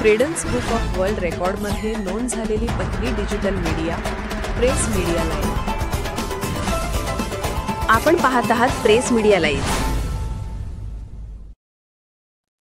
Freedoms book of world रेकॉर्डमध्ये नोंद झालेली पहिली digital media press media live. आपण पाहत आहात प्रेस मीडिया लाईव्ह।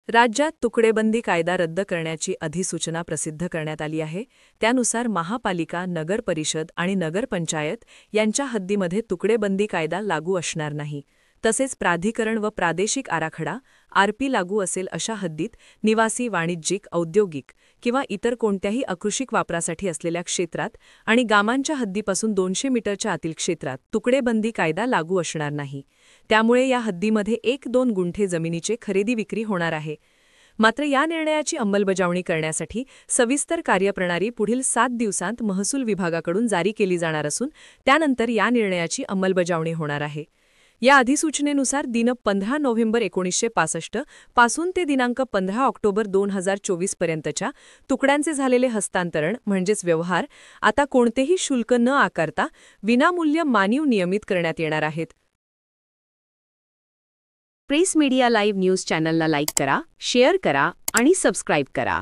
राज्यात तुकडेबंदी कायदा रद्द करण्याची अधिसूचना प्रसिद्ध करण्यात आली आहे। त्यानुसार महापालिका, नगर परिषद आणि नगरपंचायत यांच्या हद्दीमध्ये तुकडेबंदी कायदा लागू असणार नाही। तसेच प्राधिकरण व प्रादेशिक आराखडा आरपी लागू असेल अशा हद्दीत निवासी, वाणिज्यिक, औद्योगिक किंवा इतर कोणत्याही अकृषिक वापरासाठी असलेल्या क्षेत्रात आणि गावांच्या हद्दीपासून 200 मीटरच्या आतील क्षेत्रात तुकडेबंदी कायदा लागू असणार नाही। त्यामुळे या हद्दीमध्ये 1-2 गुंठे जमिनीचे खरेदी विक्री होणार आहे। मात्र या निर्णयाची अंमलबजावणी करण्यासाठी सविस्तर कार्यप्रणाली पुढील 7 दिवसांत महसूल विभागाकडून जारी केली जाणार असून त्यानंतर या निर्णयाची अंमलबजावणी होणार आहे। या अधिसूचनेनुसार दिनांक 15 नोव्हेंबर 1965 पासून ते दिनांक 15 ऑक्टोबर 2024 पर्यंतच्या तुकड्यांचे झालेले हस्तांतरण म्हणजेच व्यवहार आता कोणतेही शुल्क न आकारता विनामूल्य मानवी नियमित करण्यात येणार आहेत। प्रेस मीडिया लाईव्ह न्यूज चॅनलला लाईक करा, शेअर करा आणि सबस्क्राईब करा।